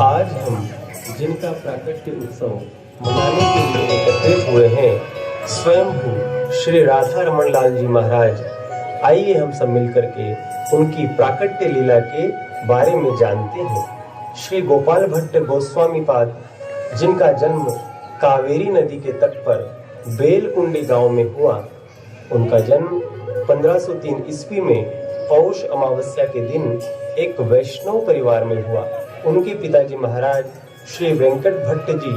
आज हम जिनका प्राकट्य उत्सव मनाने के लिए एकत्रित हुए हैं, स्वयं श्री राधा रमन लाल जी महाराज। आइए हम सब मिलकर के उनकी प्राकट्य लीला के बारे में जानते हैं। श्री गोपाल भट्ट गोस्वामी पाद, जिनका जन्म कावेरी नदी के तट पर बेलकुंडी गांव में हुआ, उनका जन्म 1503 ईस्वी में पौष अमावस्या के दिन एक वैष्णव परिवार में हुआ। उनके पिताजी महाराज श्री वेंकट भट्ट जी,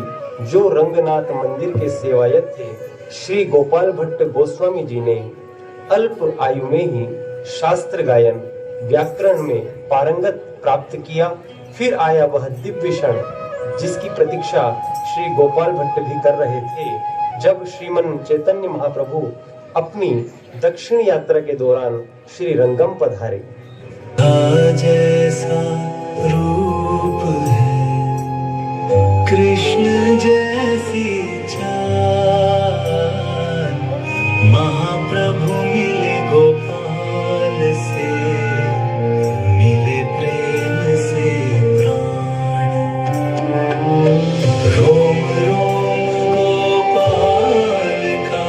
जो रंगनाथ मंदिर के सेवायत थे, श्री गोपाल भट्ट गोस्वामी जी ने अल्प आयु में ही शास्त्र गायन व्याकरण में पारंगत प्राप्त किया। फिर आया वह दिव्य क्षण जिसकी प्रतीक्षा श्री गोपाल भट्ट भी कर रहे थे, जब श्रीमन चैतन्य महाप्रभु अपनी दक्षिण यात्रा के दौरान श्री रंगम पधारे। जैसा रूप है कृष्ण जैसी चाल, महाप्रभु मिले गोपाल से, मिले प्रेम से प्राण। रोम रोम गोपाल का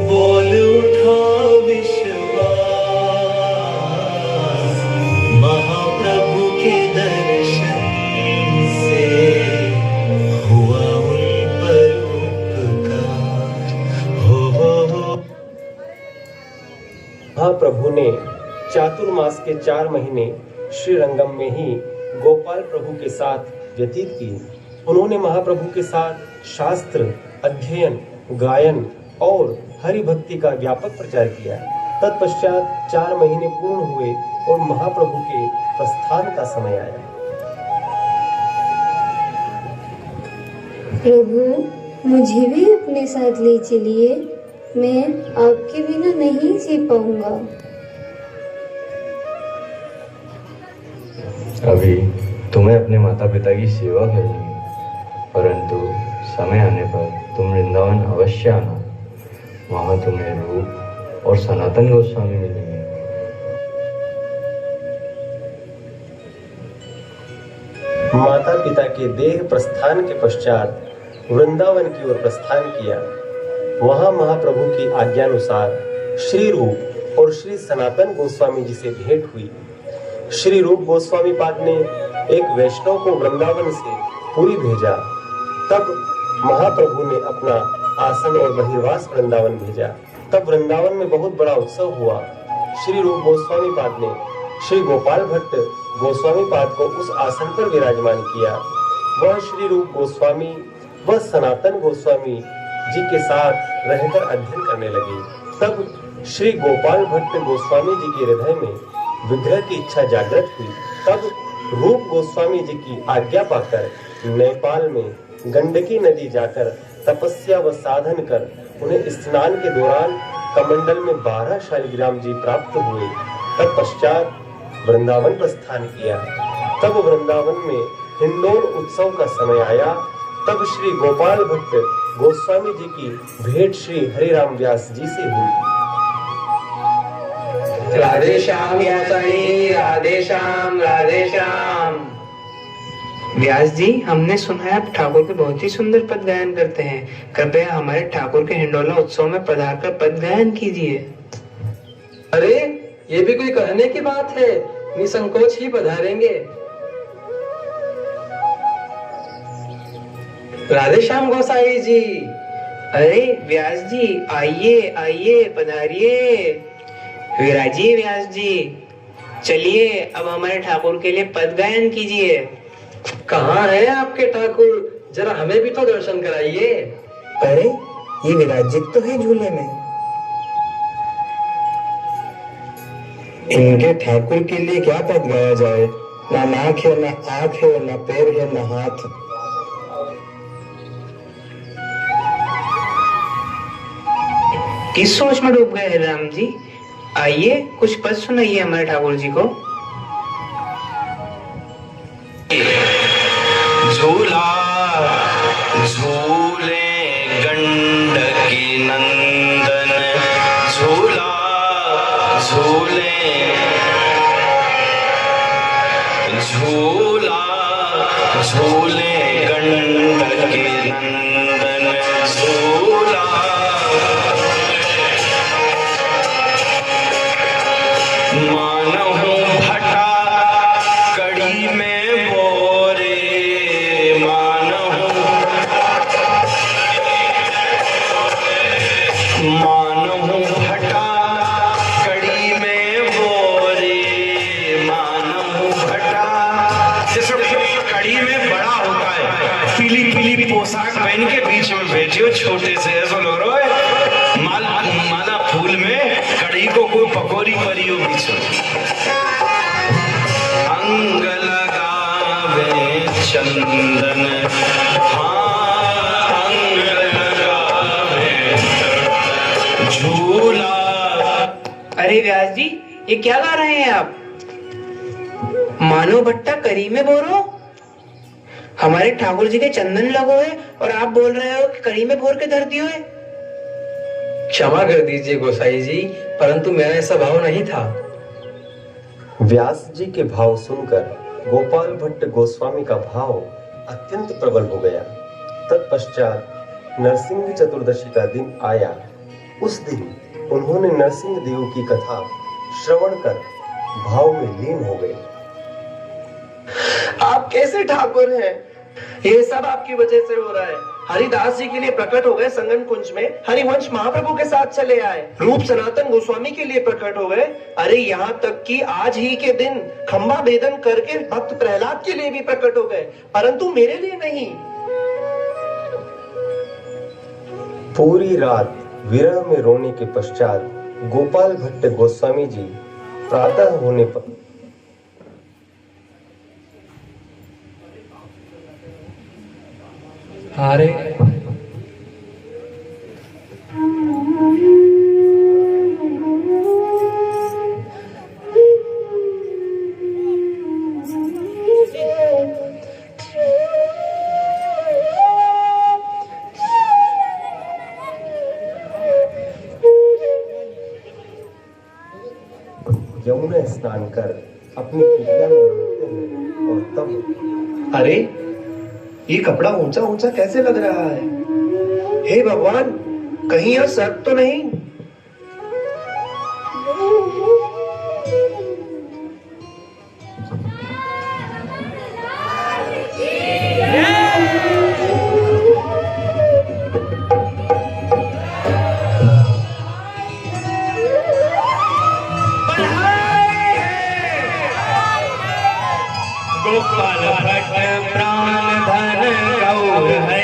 बोल उठा विश्वास, महाप्रभु के दर्शन से हुआ उन पर उपकार। हो महाप्रभु ने चातुर्मास के 4 महीने श्री रंगम में ही गोपाल प्रभु के साथ व्यतीत किए। उन्होंने महाप्रभु के साथ शास्त्र अध्ययन, गायन और हरि भक्ति का व्यापक प्रचार किया। तत्पश्चात 4 महीने पूर्ण हुए और महाप्रभु के प्रस्थान का समय आया। प्रभु, मुझे भी अपने साथ ले चलिए, मैं आपके बिना नहीं जी पाऊंगा। अभी तुम्हें अपने माता पिता की सेवा करनी है, परंतु समय आने पर तुम वृंदावन अवश्य आना। वहां तुम्हें रूप और सनातन गोस्वामी मिलेंगे। माता पिता के देह प्रस्थान के पश्चात वृंदावन की ओर प्रस्थान किया। वहां महाप्रभु की आज्ञानुसार श्री रूप और श्री सनातन गोस्वामी जी से भेंट हुई। श्री रूप गोस्वामी पाद ने एक वैष्णव को वृंदावन से पुरी भेजा। तब महाप्रभु ने अपना आसन और बहिर्वास वृंदावन भेजा। तब वृंदावन में बहुत बड़ा उत्सव हुआ। श्री रूप गोस्वामी पाद ने श्री गोपाल भट्ट गोस्वामी पाद को उस आसन पर विराजमान किया। वह श्री रूप गोस्वामी व सनातन गोस्वामी जी के साथ रहकर अध्ययन करने लगे। तब श्री गोपाल भट्ट गोस्वामी जी के हृदय में विग्रह की इच्छा जागृत हुई। तब रूप गोस्वामी जी की आज्ञा पाकर नेपाल में गंडकी नदी जाकर तपस्या व साधन कर उन्हें स्नान के दौरान कमंडल में 12 शालिग्राम जी प्राप्त हुए। तत्पश्चात वृंदावन प्रस्थान किया। तब वृंदावन में हिंडोल उत्सव का समय आया। तब श्री गोपाल भट्ट गोस्वामी जी की भेंट श्री हरिराम व्यास जी से हुई। राधे श्याम गोसाई, राधे श्याम, राधे श्याम। व्यास जी, हमने सुना है आप ठाकुर के बहुत ही सुंदर पद गायन करते हैं। कृपया हमारे ठाकुर के हिंडोला उत्सव में पधार कर पद गायन कीजिए। अरे, ये भी कोई कहने की बात है, निसंकोच ही पधारेंगे। राधे श्याम गोसाई जी। अरे व्यास जी, आइए आइए, पधारिए। विराजिए व्यास जी। चलिए अब हमारे ठाकुर के लिए पद गायन कीजिए। कहाँ है आपके ठाकुर, जरा हमें भी तो दर्शन कराइए। अरे, ये विराजित तो है झूले में। इनके ठाकुर के लिए क्या पद गाया जाए? ना नाक है, ना आंख है, ना पैर है, ना हाथ। किस सोच में डूब गए हैं राम जी? आइए कुछ पद सुनाइए हमारे ठाकुर जी को। झूला झूले गंडकी नंदन, झूला झूले झूला झूले गंडकी नंदन झूला। मानहु भटा कड़ी में बोरे, मानहु भटा कड़ी में बोरे, मानहु भटा। जैसे कड़ी में बड़ा होता है, पीली पीली पोशाक पहन के बीच में बैठे हो छोटे से, ऐसा लग रहा है माला फूल में कड़ी को कोई पकौड़ी परी हो बीच में। अंग लगावे चंदन, हाँ अंग लगावे झूला। अरे व्यास जी, ये क्या गा रहे हैं आप? मानो भट्टा करी में बोरो, हमारे ठाकुर जी के चंदन लगो है और आप बोल रहे हो कि करी में बोर के धर दियो है। क्षमा कर दीजिए गोसाई जी, परंतु मेरा ऐसा भाव नहीं था। व्यास जी के भाव सुनकर गोपाल भट्ट गोस्वामी का भाव अत्यंत प्रबल हो गया। तत्पश्चात नरसिंह चतुर्दशी का दिन आया। उस दिन उन्होंने नरसिंह देव की कथा श्रवण कर भाव में लीन हो गए। आप कैसे ठाकुर हैं? ये सब आपकी वजह से हो रहा है। हरिदास जी के लिए प्रकट हो गए संगम कुंज में, हरिवंश महाप्रभु के साथ चले आए, रूप सनातन गोस्वामी के लिए प्रकट हो गए। अरे यहाँ तक कि आज ही के दिन खंभा भेदन करके भक्त प्रहलाद के लिए भी प्रकट हो गए, परंतु मेरे लिए नहीं। पूरी रात विरह में रोने के पश्चात गोपाल भट्ट गोस्वामी जी प्रातः होने पर अरे यमुना स्नान कर अपनी कुटिया में लौटते हैं और तब अरे ये कपड़ा ऊंचा ऊंचा कैसे लग रहा है? हे भगवान, कहीं यह सर्प तो नहीं? गोपाल भट्ट प्राण धन गौर है,